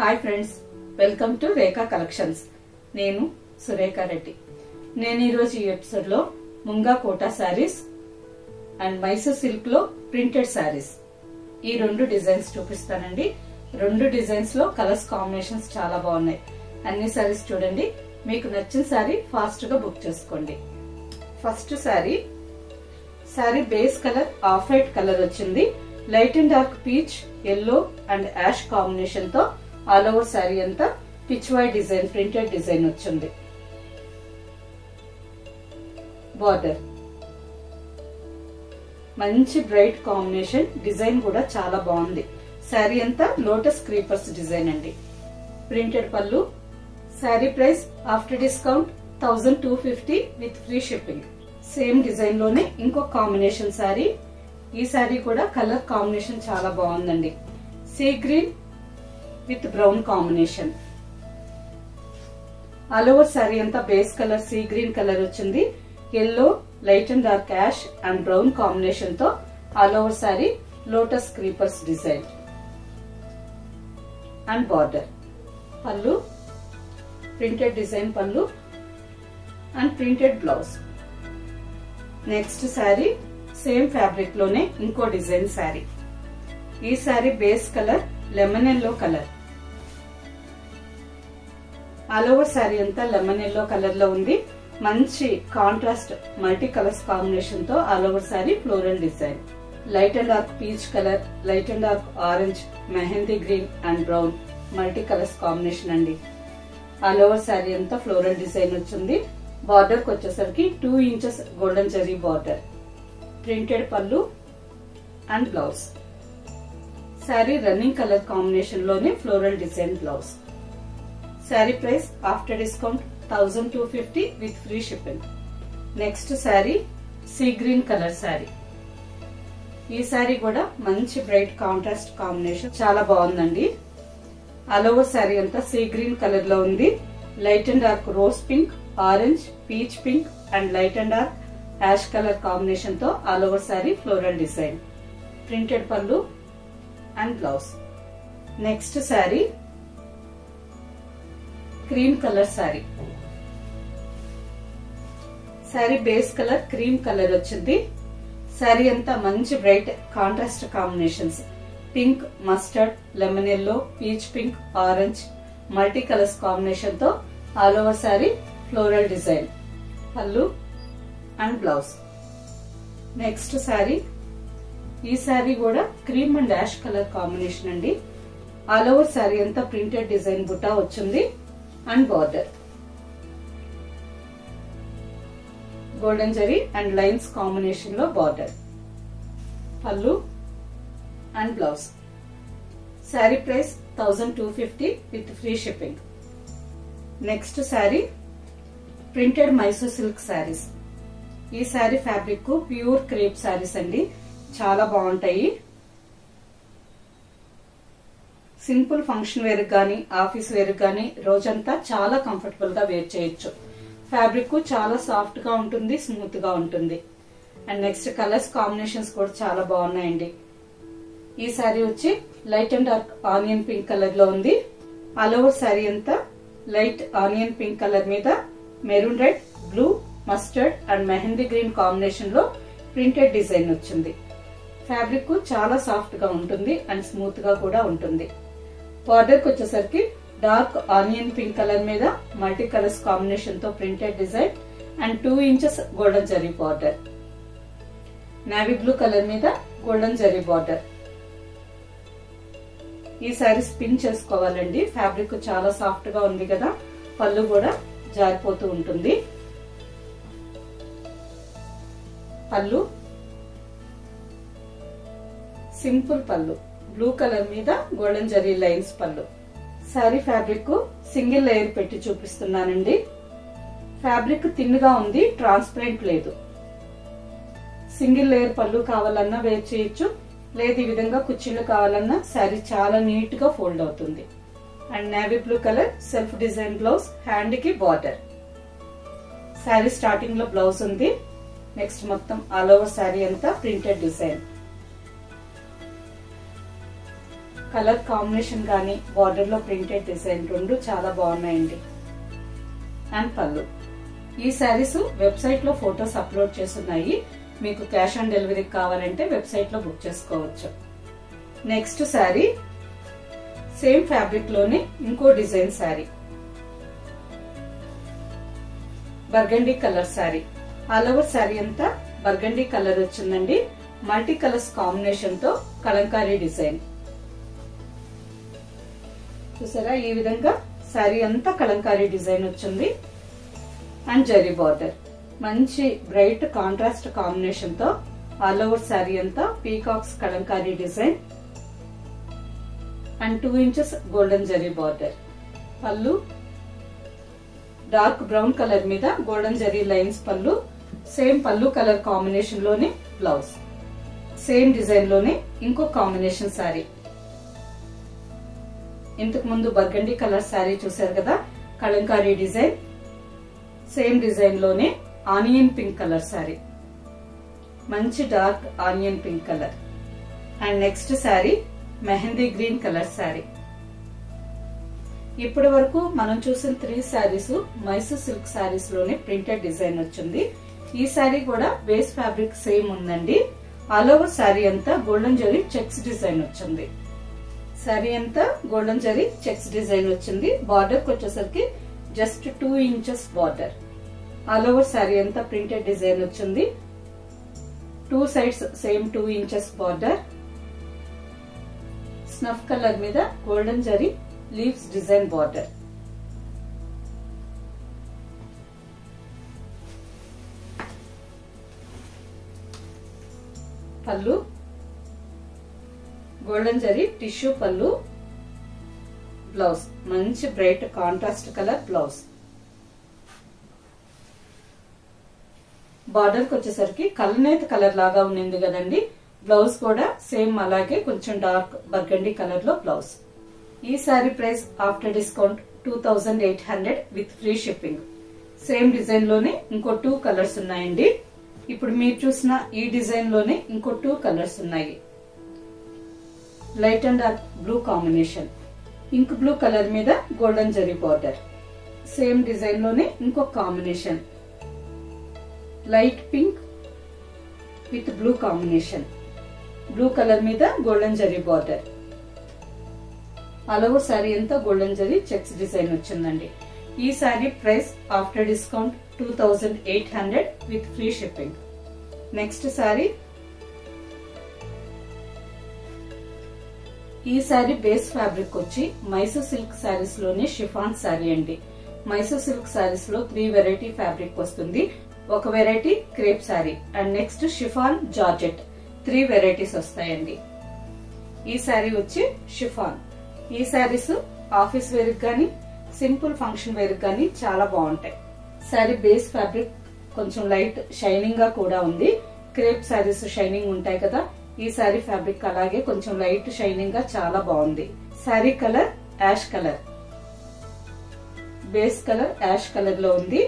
Hi friends, welcome to Rekha collections. నేను సురేఖా రెడ్డి. నేను ఈరోజు ఈ ఎపిసోడ్ లో ముంగా కోటా శారీస్ అండ్ మైసూర్ సిల్క్ లో ప్రింటెడ్ శారీస్ ఈ రెండు డిజైన్స్ చూపిస్తానండి. రెండు డిజైన్స్ లో కలర్స్ కాంబినేషన్స్ చాలా బాగున్నాయి. అన్ని శారీస్ చూడండి, మీకు నచ్చిన శారీ ఫాస్ట్ గా బుక్ చేసుకోండి. First sari base colour off white colour వచ్చింది. Light and dark peach, yellow and ash combination తో ఆల్ ఓవర్ శారీ అంతా peach white design, printed design వచ్చింది. బార్డర్ మంచి బ్రైట్ కాంబినేషన్, డిజైన్ కూడా చాలా బాగుంది. శారీ అంతా లోటస్ క్రీపర్స్ డిజైన్ అండి. ప్రింటెడ్ పళ్ళు. Sari price after discount 1250 with free shipping. Same design లోనే ఇంకో కాంబినేషన్ శారీ. ఈ శారీ కూడా కలర్ కాంబినేషన్ చాలా బాగుందండి. Sea green with brown combination. All over sari అంతా base colour sea green colour వచ్చింది. Yellow, light and dark ash and brown combination తో all over sari lotus creepers design and border. పళ్ళు ప్రింటెడ్ డిజైన్ పళ్ళు and printed blouse. Next sari same fabric లోనే ఇంకో design sari. ఈ sari base colour lemon yellow colour. All over sari అంతా lemon yellow colour లో ఉంది. మంచి కాంట్రాస్ట్ మల్టీ కలర్స్ కాంబినేషన్ తో all over sari floral design. Light and dark peach colour, light and dark orange, mehndi green and brown multi colours combination అండి. All over sari అంతా floral design వచ్చింది. Border కి వచ్చేసరికి 2 inches golden zari border. Printed పళ్ళు and blouse. Sari running colour combination లోనే floral design blouse. Sari price after discount 1250 with free shipping. Next sari sea green colour sari. ఈ శారీ కూడా మంచి బ్రైట్ కాంట్రాస్ట్ కాంబినేషన్, చాలా బాగుందండి. ఆల్ ఓవర్ శారీ అంతా సీ గ్రీన్ కలర్ లో ఉంది. Light and dark rose pink, orange, peach pink and light and dark ash colour combination తో all over sari floral design. Printed పళ్ళు and blouse. Next sari cream colour sari. Sari base colour cream colour వచ్చింది. శారీ అంతా మంచి bright contrast combinations. Pink, mustard, lemon yellow, peach pink, orange multi colours combination తో all over sari floral design. పళ్ళు and blouse. Next sari. ఈ శారీ కూడా cream and ash colour combination అండి. All over sari అంతా printed design బుట్టా వచ్చింది and border. Golden zari and lines combination లో border. పళ్ళు and blouse. Sari price 1250 with free shipping. Next sari printed Mysore silk saris. ఈ sari fabric pure crepe saris అండి, చాలా బాగుంటాయి. సింపుల్ ఫంక్షన్ వేర్ గానీ, ఆఫీస్ వేర్ గానీ రోజంతా చాలా కంఫర్టబుల్ గా వేర్ చేయొచ్చు. ఫ్యాబ్రిక్ చాలా సాఫ్ట్ గా ఉంటుంది, స్మూత్ గా ఉంటుంది. అండ్ నెక్స్ట్ కలర్స్ కాంబినేషన్స్ కూడా చాలా బాగున్నాయండి. ఈ శారీ వచ్చి light and dark onion pink colour లో ఉంది. ఆల్ ఓవర్ శారీ అంతా లైట్ ఆనియన్ పింక్ కలర్ మీద maroon red, blue, mustard and mehndi green combination లో ప్రింటెడ్ డిజైన్ వచ్చింది. ఫ్యాబ్రిక్ చాలా సాఫ్ట్ గా ఉంటుంది అండ్ స్మూత్ గా కూడా ఉంటుంది. బార్డర్ కి వచ్చేసరికి డార్క్ ఆనియన్ పింక్ కలర్ మీద మల్టీ కలర్స్ కాంబినేషన్ తో printed design and 2 inches golden zari border. Navy blue colour మీద గోల్డెన్ జరీ బార్డర్. ఈ శారీ స్పిన్ చేసుకోవాలండి, ఫ్యాబ్రిక్ చాలా సాఫ్ట్ గా ఉంది కదా, పళ్ళు కూడా జారిపోతూ ఉంటుంది. పళ్ళు సింపుల్ పళ్ళు, బ్లూ కలర్ మీద గోల్డెన్ జరీ లైన్స్ పళ్ళు. శారీ ఫ్యాబ్రిక్ సింగిల్ లేయర్ పెట్టి చూపిస్తున్నానండి. ఫ్యాబ్రిక్ థిన్ గా ఉంది, ట్రాన్స్పరెంట్ లేదు. సింగిల్ లేయర్ పళ్ళు కావాలన్నా వేర్ చేయొచ్చు, లేదు ఈ విధంగా కుర్చీలు కావాలన్నా శారీ చాలా నీట్ గా ఫోల్డ్ అవుతుంది. And navy blue colour self design blouse, hand కి బార్డర్. శారీ స్టార్టింగ్ లో బ్లౌజ్ ఉంది. నెక్స్ట్ మొత్తం ఆల్ ఓవర్ శారీ అంతా ప్రింటెడ్ డిజైన్. కలర్ కాంబినేషన్ గానీ బార్డర్ లో ప్రింటెడ్ డిజైన్ రెండు చాలా బాగున్నాయండి. అండ్ పళ్ళు. ఈ శారీస్ వెబ్సైట్ లో ఫొటోస్ అప్లోడ్ చేస్తున్నాయి. మీకు క్యాష్ ఆన్ డెలివరీ కావాలంటే వెబ్సైట్ లో బుక్ చేసుకోవచ్చు. నెక్స్ట్ శారీ సేమ్ ఫ్యాబ్రిక్ లోనే ఇంకో design sari. Burgundy colour sari. All over sari అంతా బర్గండీ కలర్ వచ్చిందండి. మల్టీ కలర్స్ కాంబినేషన్ తో కలంకారీ డిజైన్. చూసారా, ఈ విధంగా శారీ అంతా కలంకారీ డిజైన్ వచ్చింది. And zari border. మంచి బ్రైట్ కాంట్రాస్ట్ కాంబినేషన్ తో ఆల్ ఓవర్ శారీ అంతా peacocks Kalamkari design. And 2 inches golden zari border. పళ్ళు డార్క్ బ్రౌన్ కలర్ మీద గోల్డెన్ జరీ లైన్స్ పళ్ళు. సేమ్ పళ్ళు కలర్ కాంబినేషన్ లోనే బ్లౌజ్. సేమ్ డిజైన్ లోనే ఇంకో కాంబినేషన్ శారీ. ఇంతకు ముందు బర్గండీ కలర్ శారీ చూసారు కదా, కలంకారీ డిజైన్. సేమ్ డిజైన్ లోనే ఆనియన్ పింక్ కలర్ శారీ. మంచి dark onion pink colour. And next sari mehndi green colour sari. ఇప్పటి వరకు మనం చూసిన 3 శారీస్ మైసూర్ సిల్క్ శారీస్ లోనే ప్రింటెడ్ డిజైన్ వచ్చింది. ఈ శారీ కూడా బేస్ ఫ్యాబ్రిక్ సేమ్ ఉందండి. ఆల్ ఓవర్ శారీ అంతా గోల్డెన్ జరీ చెక్స్ డిజైన్ వచ్చింది. శారీ అంతా గోల్డెన్ జరీ చెక్స్ డిజైన్ వచ్చింది. బార్డర్ కి వచ్చేసరికి just 2 inches border. All over sari అంతా ప్రింటెడ్ డిజైన్ వచ్చింది. 2 sides same 2 inches border. Snuff colour మీద golden zari leaves design border. పళ్ళు గోల్డెన్ జరీ టిష్యూ పళ్ళు. బ్లౌజ్ మంచి bright contrast colour blouse. Border కి వచ్చేసరికి కల్నేత కలర్ లాగా ఉంది కదండి. బ్లౌజ్ కూడా సేమ్ అలాగే కొంచెం డార్క్ బర్గండీ కలర్ లో బ్లౌజ్. ఈ sari price after discount 2800 with free shipping. Same design లోనే ఇంకో 2 కలర్స్ ఉన్నాయండి. ఇప్పుడు మీరు చూసిన ఈ డిజైన్ లోనే ఇంకో 2 కలర్స్ ఉన్నాయి. Light and dark blue combination. Ink blue colour మీద golden zari border. Same design లోనే ఇంకో combination light pink with blue combination. Blue colour మీద golden zari border. All over sari అంతా గోల్డెన్ జరీ చెక్స్ డిజైన్ వచ్చిందండి. ఈ sari price after discount 2800 with free shipping. Next sari. ఈ sari base fabric వచ్చి Mysore silk saris లోనే షిఫాన్ శారీ అండి. మైసూర్ సిల్క్ శారీస్ లో 3 వెరైటీ ఫ్యాబ్రిక్ వస్తుంది. ఒక variety crepe sari and next chiffon georgette 3 varieties వస్తాయండి. ఈ శారీ వచ్చి షిఫాన్. ఈ శారీస్ ఆఫీస్ వేర్ గానీ సింపుల్ ఫంక్షన్ వేర్ గానీ చాలా బాగుంటాయి. శారీ బేస్ ఫ్యాబ్రిక్ కొంచెం లైట్ షైనింగ్ గా కూడా ఉంది. క్రేప్ శారీస్ షైనింగ్ ఉంటాయి కదా, ఈ శారీ ఫ్యాబ్రిక్ అలాగే కొంచెం లైట్ షైనింగ్ గా చాలా బాగుంది. Sari colour ash colour. Base colour ash colour లో ఉంది.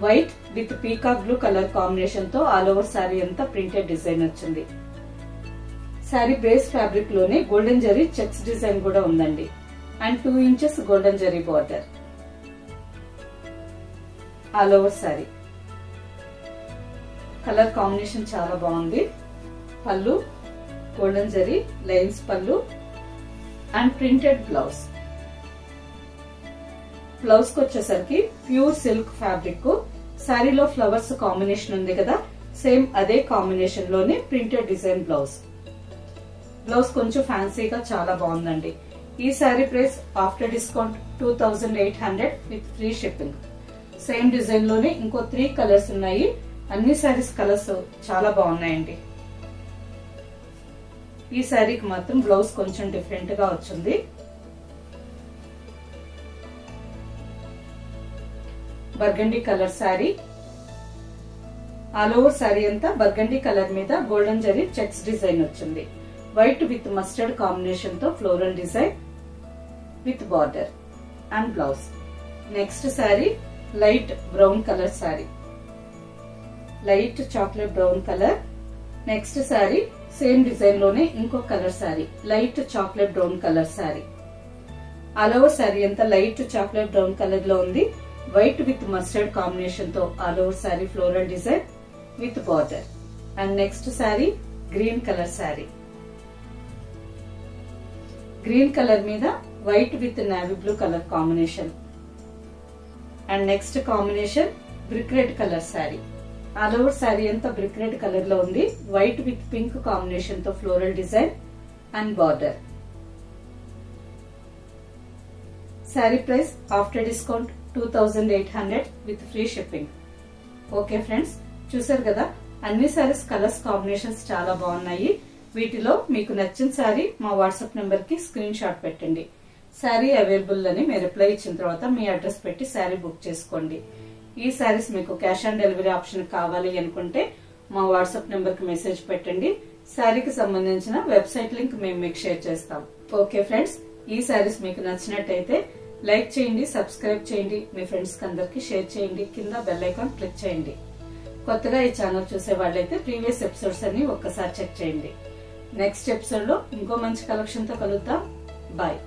White with peacock blue colour combination తో ఆల్ ఓవర్ శారీ అంతా ప్రింటెడ్ డిజైన్ వచ్చింది. శారీ బేస్ ఫ్యాబ్రిక్ లోనే గోల్డెన్ జరీ చెక్స్ డిజైన్ కూడా ఉందండి. And 2 inches golden zari border. All over sari colour combination చాలా బాగుంది. పళ్ళు గోల్డెన్ జరీ లైన్స్ పళ్ళు అండ్ ప్రింటెడ్ బ్లౌజ్. బ్లౌజ్ కి వచ్చేసరికి ప్యూర్ సిల్క్ ఫ్యాబ్రిక్. శారీలో ఫ్లవర్స్ కాంబినేషన్ ఉంది కదా, సేమ్ అదే కాంబినేషన్ లోనే ప్రింటెడ్ డిజైన్ బ్లౌజ్. బ్లౌజ్ కొంచెం ఫ్యాన్సీగా చాలా బాగుందండి. ఈ sari price after discount 2800 with free shipping. Same design లోనే ఇంకో 3 కలర్స్ ఉన్నాయి. అన్ని శారీస్ కలర్స్ చాలా బాగున్నాయండి. ఈ శారీకి మాత్రం బ్లౌజ్ కొంచెం డిఫరెంట్ గా వచ్చింది. Burgundy colour sari. All over sari అంతా బర్గండీ కలర్ మీద గోల్డెన్ జరీ చెక్స్ డిజైన్ వచ్చింది. వైట్ విత్ మస్టర్డ్ కాంబినేషన్ తో floral design with border and blouse. Next sari light brown colour sari. Light chocolate brown colour. Next sari same design లోనే ఇంకో colour sari, light chocolate brown colour sari. All over sari అంతా light chocolate brown colour లో ఉంది. White with mustard combination తో all over sari floral design with border. And next sari green colour sari. Green colour మీద white with navy blue colour combination. And next combination brick red colour sari. All over sari అంతా brick red colour లో ఉంది. White with pink combination తో floral design and border. Sari price after discount 2800 with free shipping. Okay friends, చూసారు కదా అన్ని saris colours combinations చాలా బాగున్నాయి. వీటిలో మీకు నచ్చిన శారీ మా వాట్సాప్ నెంబర్ కి స్క్రీన్ షాట్ పెట్టండి. శారీ అవైలబుల్ అని మీరు రిప్లై ఇచ్చిన తర్వాత మీ అడ్రస్ పెట్టి శారీ బుక్ చేసుకోండి. ఈ శారీస్ మీకు క్యాష్ ఆన్ డెలివరీ ఆప్షన్ కావాలి అనుకుంటే మా వాట్సాప్ నెంబర్ కి మెసేజ్ పెట్టండి. శారీకి సంబంధించిన వెబ్సైట్ లింక్ మేము మీకు షేర్ చేస్తాం. ఓకే ఫ్రెండ్స్, ఈ శారీస్ మీకు నచ్చినట్టయితే లైక్ చేయండి, సబ్స్క్రైబ్ చేయండి, మీ ఫ్రెండ్స్ కి అందరికి షేర్ చేయండి, కింద బెల్ ఐకాన్ క్లిక్ చేయండి. కొత్తగా ఈ ఛానల్ చూసే వాళ్ళైతే ప్రీవియస్ ఎపిసోడ్స్ అన్ని ఒక్కసారి చెక్ చేయండి. నెక్స్ట్ ఎపిసోడ్ లో ఇంకో మంచి కలెక్షన్ తో కలుద్దాం. బాయ్.